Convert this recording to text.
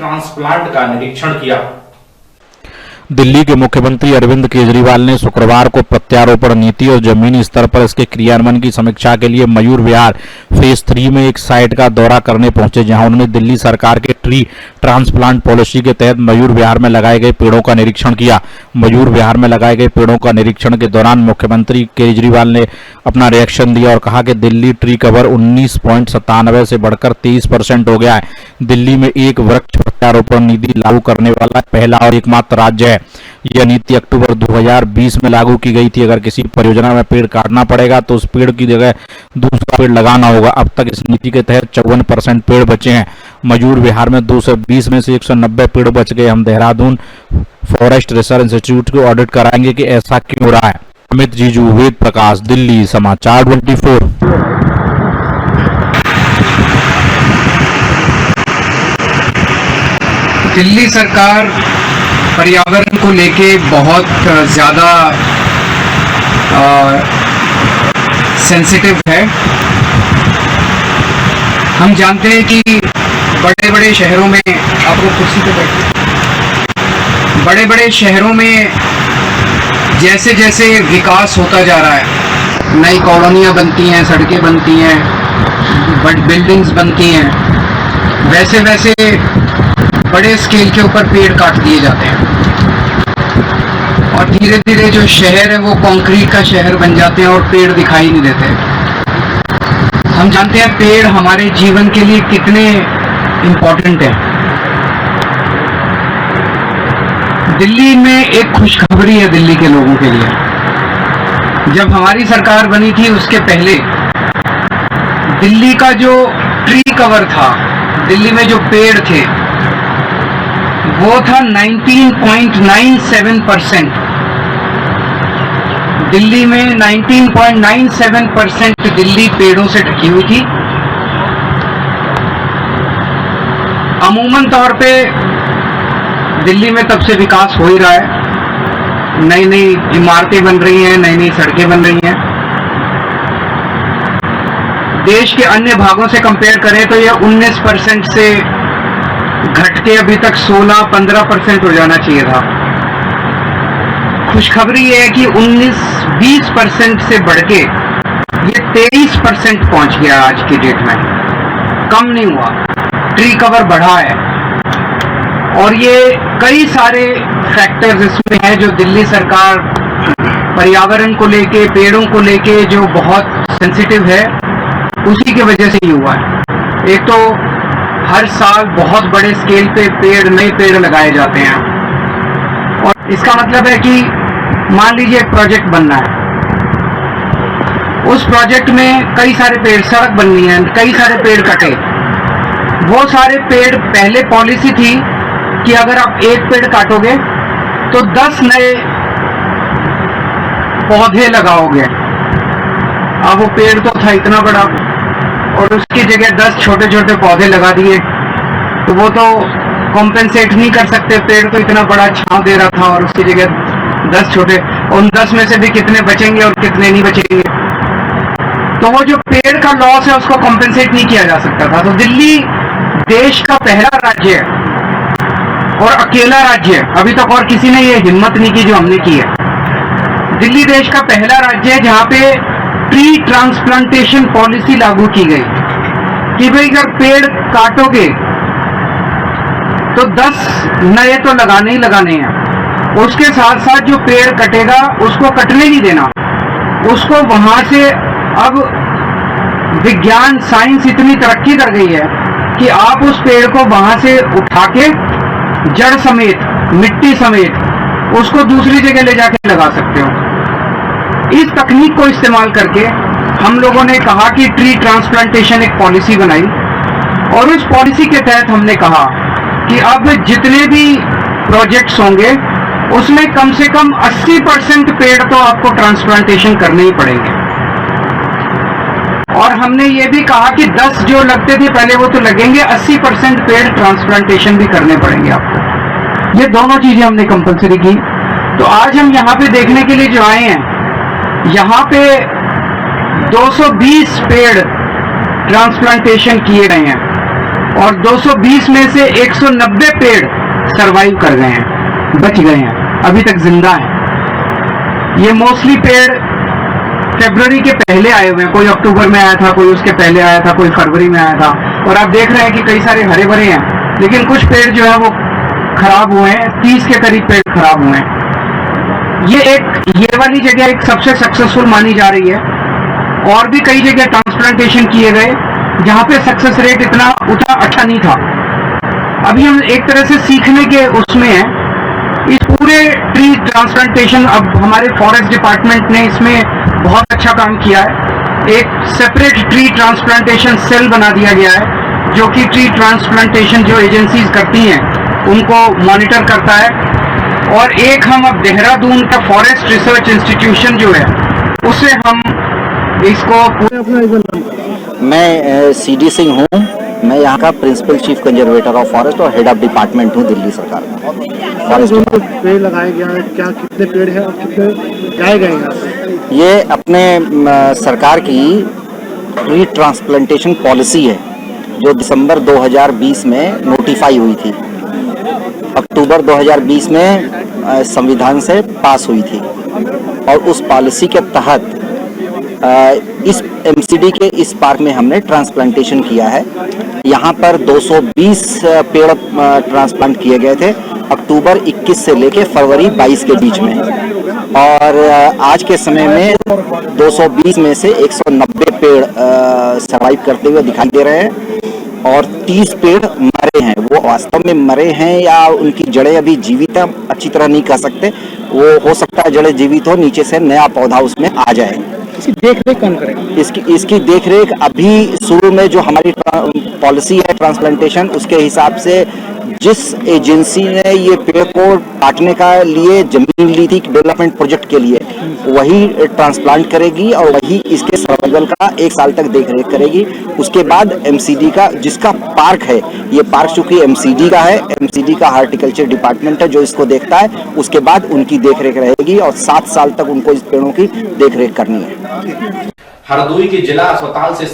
Transplant का निरीक्षण किया। दिल्ली के मुख्यमंत्री अरविंद केजरीवाल ने शुक्रवार को प्रत्यारोपण नीति और जमीनी स्तर पर इसके क्रियान्वयन की समीक्षा के लिए मयूर विहार फेज 3 में एक साइट का दौरा करने पहुंचे, जहां उन्होंने दिल्ली सरकार के ट्री ट्रांसप्लांट पॉलिसी के तहत मयूर विहार में लगाए गए पेड़ों का निरीक्षण किया। मयूर विहार में लगाए गए पेड़ों का निरीक्षण के दौरान मुख्यमंत्री केजरीवाल ने अपना रिएक्शन दिया और कहा कि दिल्ली ट्री कवर 19.97 से बढ़कर 23% हो गया है। दिल्ली में एक वृक्ष प्रत्यारोपण नीति लागू करने वाला पहला और एकमात्र राज्य है। यह नीति अक्टूबर 2020 में लागू की गई थी। अगर किसी परियोजना में पेड़ काटना पड़ेगा तो उस पेड़ की जगह दूसरा पेड़ लगाना होगा। अब तक इस नीति के तहत 54% पेड़ बचे हैं। मयूर विहार में 220 में से 190 पेड़ बच गए। हम देहरादून फॉरेस्ट रिसर्च इंस्टीट्यूट को ऑडिट कराएंगे कि ऐसा क्यों हो रहा है। अमित जीजू, वेद प्रकाश, दिल्ली समाचार 24। दिल्ली सरकार पर्यावरण को लेके बहुत ज़्यादा सेंसिटिव है। हम जानते हैं कि बड़े बड़े शहरों में, आप लोग कुर्सी पे बैठे, बड़े बड़े शहरों में जैसे जैसे विकास होता जा रहा है, नई कॉलोनियाँ बनती हैं, सड़कें बनती हैं, बिल्डिंग्स बनती हैं, वैसे वैसे बड़े स्केल के ऊपर पेड़ काट दिए जाते हैं और धीरे धीरे जो शहर है वो कंक्रीट का शहर बन जाते हैं और पेड़ दिखाई नहीं देते। हम जानते हैं पेड़ हमारे जीवन के लिए कितने इम्पोर्टेंट है। दिल्ली में एक खुशखबरी है दिल्ली के लोगों के लिए। जब हमारी सरकार बनी थी उसके पहले दिल्ली का जो ट्री कवर था, दिल्ली में जो पेड़ थे, वो था 19.97%। दिल्ली में 19.97% दिल्ली पेड़ों से ढकी हुई थी। अमूमन तौर पे दिल्ली में तब से विकास हो ही रहा है। नई नई इमारतें बन रही हैं, नई नई सड़कें बन रही हैं। देश के अन्य भागों से कंपेयर करें तो यह 19% से घट के अभी तक 16-15% हो जाना चाहिए था। खुशखबरी ये है कि 19-20% से बढ़ के ये 23% पहुंच गया आज की डेट में। कम नहीं हुआ, ट्री कवर बढ़ा है। और ये कई सारे फैक्टर्स इसमें हैं जो दिल्ली सरकार पर्यावरण को लेके, पेड़ों को लेके जो बहुत सेंसिटिव है, उसी की वजह से ही हुआ है। एक तो हर साल बहुत बड़े स्केल पे नए पेड़ लगाए जाते हैं और इसका मतलब है कि मान लीजिए एक प्रोजेक्ट बनना है, उस प्रोजेक्ट में कई सारे पेड़, सड़क बननी है, कई सारे पेड़ कटे। वो सारे पेड़, पहले पॉलिसी थी कि अगर आप एक पेड़ काटोगे तो 10 नए पौधे लगाओगे। अब वो पेड़ तो था इतना बड़ा और उसकी जगह 10 छोटे छोटे पौधे लगा दिए, तो वो तो कॉम्पेंसेट नहीं कर सकते। पेड़ तो इतना बड़ा छांव दे रहा था और उसकी जगह 10 छोटे, उन 10 में से भी कितने बचेंगे और कितने नहीं बचेंगे। तो वो जो पेड़ का लॉस है उसको कॉम्पेंसेट नहीं किया जा सकता था। तो दिल्ली देश का पहला राज्य है और अकेला राज्य है, अभी तक और किसी ने ये हिम्मत नहीं की जो हमने की है। दिल्ली देश का पहला राज्य है जहां पे ट्री ट्रांसप्लांटेशन पॉलिसी लागू की गई कि भाई अगर पेड़ काटोगे तो 10 नए तो लगाने ही लगाने हैं। उसके साथ साथ जो पेड़ कटेगा उसको कटने नहीं देना, उसको वहां से, अब विज्ञान साइंस इतनी तरक्की कर गई है कि आप उस पेड़ को वहां से उठा के जड़ समेत, मिट्टी समेत उसको दूसरी जगह ले जाके लगा सकते हो। इस तकनीक को इस्तेमाल करके हम लोगों ने कहा कि ट्री ट्रांसप्लांटेशन एक पॉलिसी बनाई और उस पॉलिसी के तहत हमने कहा कि अब जितने भी प्रोजेक्ट्स होंगे उसमें कम से कम 80% पेड़ तो आपको ट्रांसप्लांटेशन करने ही पड़ेंगे। और हमने ये भी कहा कि 10 जो लगते थे पहले वो तो लगेंगे, 80% पेड़ ट्रांसप्लांटेशन भी करने पड़ेंगे आपको। ये दोनों चीजें हमने कंपलसरी की। तो आज हम यहाँ पे देखने के लिए जो आए हैं, यहाँ पे 220 पेड़ ट्रांसप्लांटेशन किए गए हैं और 220 में से 190 पेड़ सरवाइव कर गए हैं, बच गए हैं, अभी तक जिंदा हैं। ये मोस्टली पेड़ फरवरी के पहले आए हुए हैं, कोई अक्टूबर में आया था, कोई उसके पहले आया था, कोई फरवरी में आया था। और आप देख रहे हैं कि कई सारे हरे भरे हैं, लेकिन कुछ पेड़ जो है वो खराब हुए हैं, 30 के करीब पेड़ खराब हुए हैं। ये वाली जगह एक सबसे सक्सेसफुल मानी जा रही है। और भी कई जगह ट्रांसप्लांटेशन किए गए जहां पे सक्सेस रेट उतना अच्छा नहीं था। अभी हम एक तरह से सीखने के उसमें हैं। इस पूरे ट्री ट्रांसप्लांटेशन, अब हमारे फॉरेस्ट डिपार्टमेंट ने इसमें बहुत अच्छा काम किया है। एक सेपरेट ट्री ट्रांसप्लांटेशन सेल बना दिया गया है, जो कि ट्री ट्रांसप्लांटेशन जो एजेंसीज करती हैं उनको मॉनिटर करता है। और एक हम अब देहरादून का फॉरेस्ट रिसर्च इंस्टीट्यूशन जो है उससे हम इसको मैं सीडी सिंह हूँ। मैं यहाँ का principal chief conservator of forest और हेड ऑफ डिपार्टमेंट हूँ दिल्ली सरकार में। फॉरेस्ट पेड़ लगाए गए हैं, क्या कितने पेड़ हैं और कितने लगाए गए हैं? ये अपने सरकार की ट्री ट्रांसप्लांटेशन पॉलिसी है जो दिसंबर 2020 में नोटिफाई हुई थी, अक्टूबर 2020 में संविधान से पास हुई थी। और उस पॉलिसी के तहत इस एमसीडी के इस पार्क में हमने ट्रांसप्लांटेशन किया है। यहाँ पर 220 पेड़ ट्रांसप्लांट किए गए थे अक्टूबर 21 से लेके फरवरी 22 के बीच में। और आज के समय में 220 में से 190 पेड़ सर्वाइव करते हुए दिखाई दे रहे हैं और 30 पेड़ मरे हैं। वो वास्तव में मरे हैं या उनकी जड़ें अभी जीवित हैं, अच्छी तरह नहीं कह सकते। वो हो सकता है जड़ें जीवित हो, नीचे से नया पौधा उसमें आ जाए। इसकी देखरेख कौन करेगा? इसकी देखरेख अभी शुरू में जो हमारी पॉलिसी है ट्रांसप्लांटेशन, उसके हिसाब से जिस एजेंसी ने ये पेड़ को काटने का लिए जमीन ली थी डेवलपमेंट प्रोजेक्ट के लिए, वही ट्रांसप्लांट करेगी और वही इसके सर्वाइवल का 1 साल तक देखरेख करेगी। उसके बाद एमसीडी का, जिसका पार्क है, ये पार्क चूंकि एमसीडी का है, एमसीडी का हार्टिकल्चर डिपार्टमेंट है जो इसको देखता है, उसके बाद उनकी देखरेख रहेगी और 7 साल तक उनको इस पेड़ों की देखरेख करनी है। हरदोई के जिला अस्पताल से